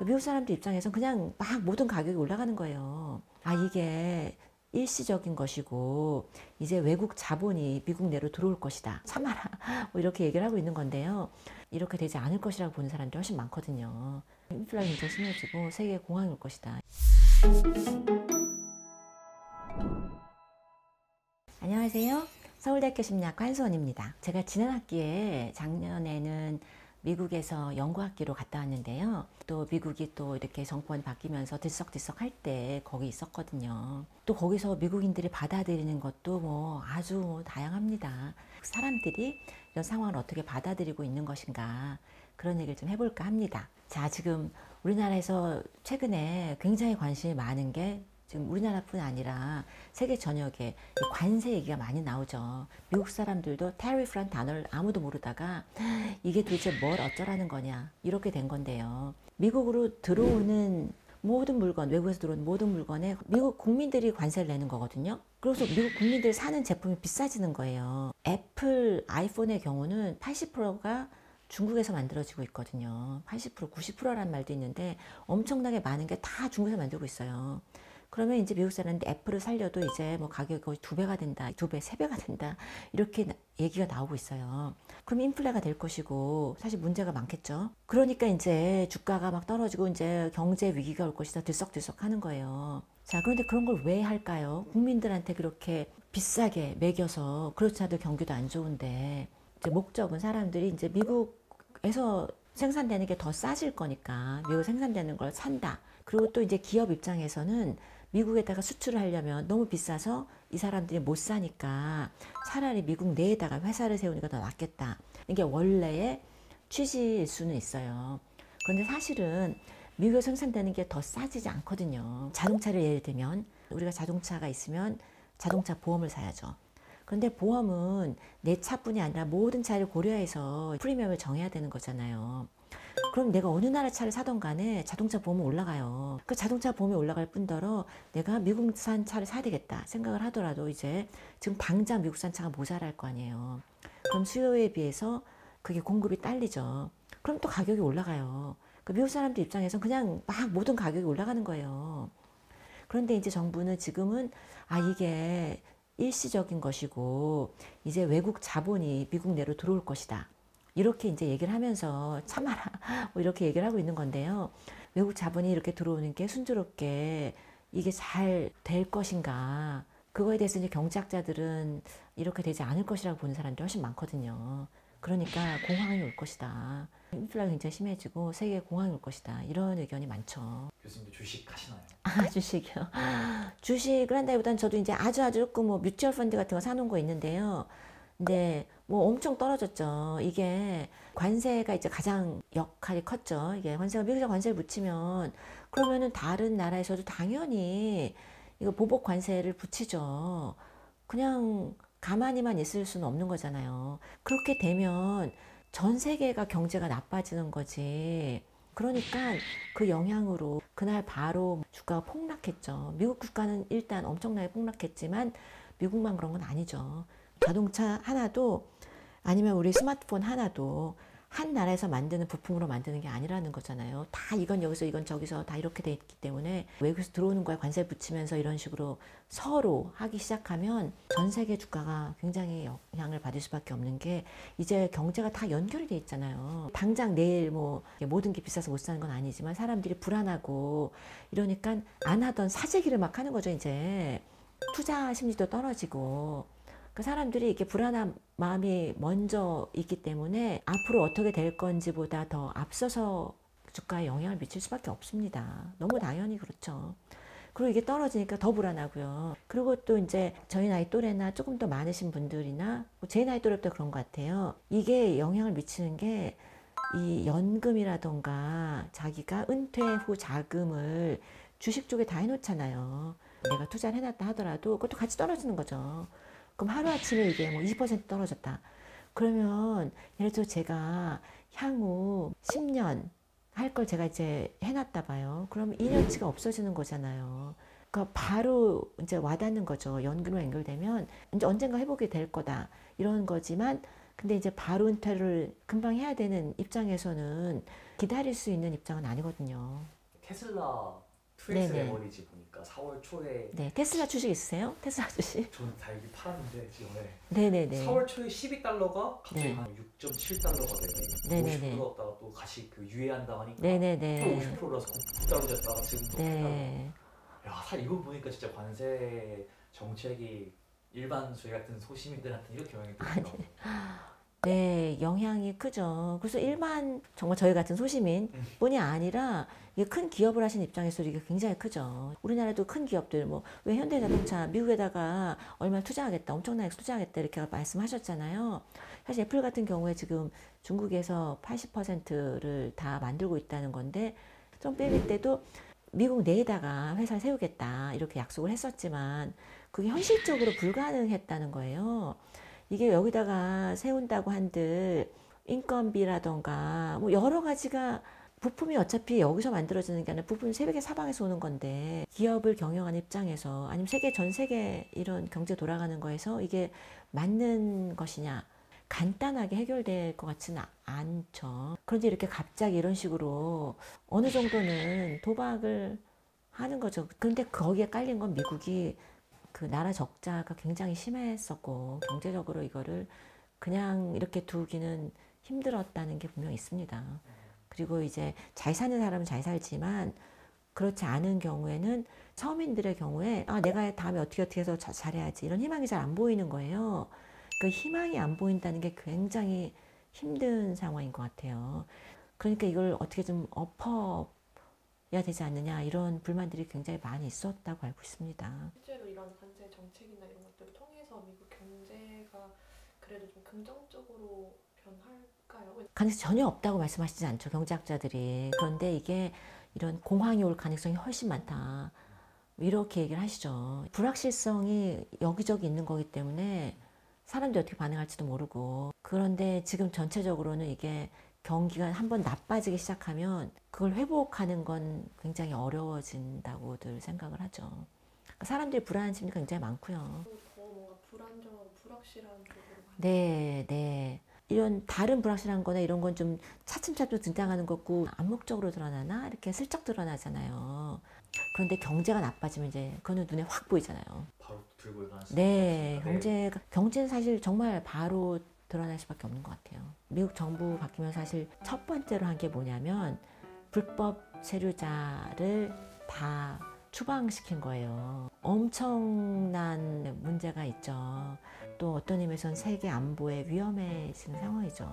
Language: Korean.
그 미국 사람들 입장에서는 그냥 막 모든 가격이 올라가는 거예요. 아, 이게 일시적인 것이고 이제 외국 자본이 미국 내로 들어올 것이다. 참아라. 뭐 이렇게 얘기를 하고 있는 건데요. 이렇게 되지 않을 것이라고 보는 사람들이 훨씬 많거든요. 인플레가 굉장히 심해지고 세계 공황이 올 것이다. 안녕하세요. 서울대학교 심리학과 한수원입니다. 제가 지난 학기에 작년에는 미국에서 연구학기로 갔다 왔는데요. 또 미국이 또 이렇게 정권이 바뀌면서 들썩들썩 할 때 거기 있었거든요. 또 거기서 미국인들이 받아들이는 것도 뭐 아주 다양합니다. 사람들이 이런 상황을 어떻게 받아들이고 있는 것인가, 그런 얘기를 좀 해볼까 합니다. 자, 지금 우리나라에서 최근에 굉장히 관심이 많은 게 지금 우리나라뿐 아니라 세계 전역에 관세 얘기가 많이 나오죠. 미국 사람들도 tariff란 단어를 아무도 모르다가 이게 도대체 뭘 어쩌라는 거냐, 이렇게 된 건데요. 미국으로 들어오는 모든 물건, 외국에서 들어오는 모든 물건에 미국 국민들이 관세를 내는 거거든요. 그래서 미국 국민들이 사는 제품이 비싸지는 거예요. 애플 아이폰의 경우는 80%가 중국에서 만들어지고 있거든요. 80%, 90%라는 말도 있는데 엄청나게 많은 게 다 중국에서 만들고 있어요. 그러면 이제 미국 사람들 애플을 살려도 이제 뭐 가격이 거의 2배가 된다, 2배, 3배가 된다, 이렇게 얘기가 나오고 있어요. 그럼 인플레가 될 것이고 사실 문제가 많겠죠. 그러니까 이제 주가가 막 떨어지고 이제 경제 위기가 올 것이다, 들썩들썩 하는 거예요. 자, 그런데 그런 걸 왜 할까요? 국민들한테 그렇게 비싸게 매겨서, 그렇지 않아도 경기도 안 좋은데, 이제 목적은 사람들이 이제 미국에서 생산되는 게 더 싸질 거니까 미국 생산되는 걸 산다. 그리고 또 이제 기업 입장에서는 미국에다가 수출을 하려면 너무 비싸서 이 사람들이 못 사니까 차라리 미국 내에다가 회사를 세우니까 더 낫겠다. 이게 원래의 취지일 수는 있어요. 그런데 사실은 미국에 생산되는 게 더 싸지지 않거든요. 자동차를 예를 들면 우리가 자동차가 있으면 자동차 보험을 사야죠. 그런데 보험은 내 차뿐이 아니라 모든 차를 고려해서 프리미엄을 정해야 되는 거잖아요. 그럼 내가 어느 나라 차를 사던 간에 자동차 보험은 올라가요. 그 자동차 보험이 올라갈 뿐더러 내가 미국산 차를 사야 되겠다 생각을 하더라도 이제 지금 당장 미국산 차가 모자랄 거 아니에요. 그럼 수요에 비해서 그게 공급이 딸리죠. 그럼 또 가격이 올라가요. 그 미국 사람들 입장에서는 그냥 막 모든 가격이 올라가는 거예요. 그런데 이제 정부는 지금은 이게 일시적인 것이고 이제 외국 자본이 미국 내로 들어올 것이다, 이렇게 이제 얘기를 하면서 참아라, 뭐 이렇게 얘기를 하고 있는 건데요. 외국 자본이 이렇게 들어오는 게 순조롭게 이게 잘 될 것인가, 그거에 대해서 이제 경제학자들은 이렇게 되지 않을 것이라고 보는 사람들이 훨씬 많거든요. 그러니까 공황이 올 것이다. 인플레가 굉장히 심해지고 세계 공황이 올 것이다, 이런 의견이 많죠. 교수님도 주식 하시나요? 주식이요. 주식을 한다기보다는 저도 이제 아주 조금 뭐 뮤추얼 펀드 같은 거 사놓은 거 있는데요. 근데 뭐 엄청 떨어졌죠. 이게 관세가 이제 가장 역할이 컸죠. 이게 관세가, 미국에서 관세를 붙이면 그러면은 다른 나라에서도 당연히 이거 보복 관세를 붙이죠. 그냥 가만히만 있을 수는 없는 거잖아요. 그렇게 되면 전 세계가 경제가 나빠지는 거지. 그러니까 그 영향으로 그날 바로 주가가 폭락했죠. 미국 주가는 일단 엄청나게 폭락했지만 미국만 그런 건 아니죠. 자동차 하나도 아니면 우리 스마트폰 하나도 한 나라에서 만드는 부품으로 만드는 게 아니라는 거잖아요. 다 이건 여기서 이건 저기서 다 이렇게 돼 있기 때문에 외국에서 들어오는 거에 관세 붙이면서 이런 식으로 서로 하기 시작하면 전 세계 주가가 굉장히 영향을 받을 수밖에 없는 게, 이제 경제가 다 연결이 돼 있잖아요. 당장 내일 뭐 모든 게 비싸서 못 사는 건 아니지만 사람들이 불안하고 이러니까 안 하던 사재기를 막 하는 거죠. 이제 투자 심리도 떨어지고, 그 사람들이 이렇게 불안한 마음이 먼저 있기 때문에 앞으로 어떻게 될 건지보다 더 앞서서 주가에 영향을 미칠 수밖에 없습니다. 너무 당연히 그렇죠. 그리고 이게 떨어지니까 더 불안하고요. 그리고 또 이제 저희 나이 또래나 조금 더 많으신 분들이나 제 나이 또래도 그런 것 같아요. 이게 영향을 미치는 게 이 연금이라던가 자기가 은퇴 후 자금을 주식 쪽에 다 해놓잖아요. 내가 투자를 해놨다 하더라도 그것도 같이 떨어지는 거죠. 그럼 하루아침에 이게 뭐 20% 떨어졌다. 그러면 예를 들어 제가 향후 10년 할 걸 제가 이제 해놨다 봐요. 그럼 2년치가 없어지는 거잖아요. 그러니까 바로 이제 와닿는 거죠. 연금으로 연결되면 이제 언젠가 회복이 될 거다, 이런 거지만 근데 이제 바로 은퇴를 금방 해야 되는 입장에서는 기다릴 수 있는 입장은 아니거든요. 테슬라 2X 네네. 레버리지 보니까 4월 초에 네, 테슬라 주식 있으세요? 테슬라 주식? 전 달기 팔았는데 지금 네네네. 4월 초에 12달러가 갑자기 네. 한 6.7달러가 되네. 네네네. 50% 없다가 또 다시 그 유예한다고 하니까 네네네. 50%라서 국 떨어졌다가 지금 또 8달러. 네. 야, 사실 이거 보니까 진짜 관세 정책이 일반 저희 같은 소시민들한테 이렇게 영향이 되니까. 네, 영향이 크죠. 그래서 일반 정말 저희 같은 소시민뿐이 아니라 이게 큰 기업을 하시는 입장에서 이게 굉장히 크죠. 우리나라도 큰 기업들 뭐 왜 현대자동차 미국에다가 얼마 투자하겠다, 엄청나게 투자하겠다 이렇게 말씀하셨잖아요. 사실 애플 같은 경우에 지금 중국에서 80%를 다 만들고 있다는 건데 좀 빼밀 때도 미국 내에다가 회사를 세우겠다 이렇게 약속을 했었지만 그게 현실적으로 불가능했다는 거예요. 이게 여기다가 세운다고 한들 인건비라던가 뭐 여러 가지가 부품이 어차피 여기서 만들어지는 게 아니라 부품이 세계 사방에서 오는 건데 기업을 경영하는 입장에서 아니면 전 세계 이런 경제 돌아가는 거에서 이게 맞는 것이냐 간단하게 해결될 것 같지는 않죠. 그런데 이렇게 갑자기 이런 식으로 어느 정도는 도박을 하는 거죠. 그런데 거기에 깔린 건 미국이 그 나라 적자가 굉장히 심했었고 경제적으로 이거를 그냥 이렇게 두기는 힘들었다는 게 분명히 있습니다. 그리고 이제 잘 사는 사람은 잘 살지만 그렇지 않은 경우에는 서민들의 경우에 아 내가 다음에 어떻게 해서 잘해야지 이런 희망이 잘 안 보이는 거예요. 그 희망이 안 보인다는 게 굉장히 힘든 상황인 것 같아요. 그러니까 이걸 어떻게 좀 엎어야 되지 않느냐 이런 불만들이 굉장히 많이 있었다고 알고 있습니다. 실제로 이런 관세 정책이나 이런 것들을 통해서 미국 경제가 그래도 좀 긍정적으로 변할까요? 가능성이 전혀 없다고 말씀하시지 않죠, 경제학자들이. 그런데 이게 이런 공황이 올 가능성이 훨씬 많다. 이렇게 얘기를 하시죠. 불확실성이 여기저기 있는 거기 때문에 사람들이 어떻게 반응할지도 모르고. 그런데 지금 전체적으로는 이게 경기가 한번 나빠지기 시작하면 그걸 회복하는 건 굉장히 어려워진다고들 생각을 하죠. 그러니까 사람들이 불안한 심리가 굉장히 많고요. 더 뭔가 불안정하고 불확실한 쪽으로 많이 네, 네. 이런 다른 불확실한 거나 이런 건 좀 차츰차츰 등장하는 거고 암묵적으로 드러나나 이렇게 슬쩍 드러나잖아요. 그런데 경제가 나빠지면 이제 그거는 눈에 확 보이잖아요. 바로 들고 일어날 수 네, 있습니다. 경제는 사실 정말 바로 드러날 수밖에 없는 것 같아요. 미국 정부 바뀌면 사실 첫 번째로 한 게 뭐냐면 불법 세류자를 다 추방시킨 거예요. 엄청난 문제가 있죠. 또 어떤 의미에서는 세계 안보에 위험해지는 상황이죠.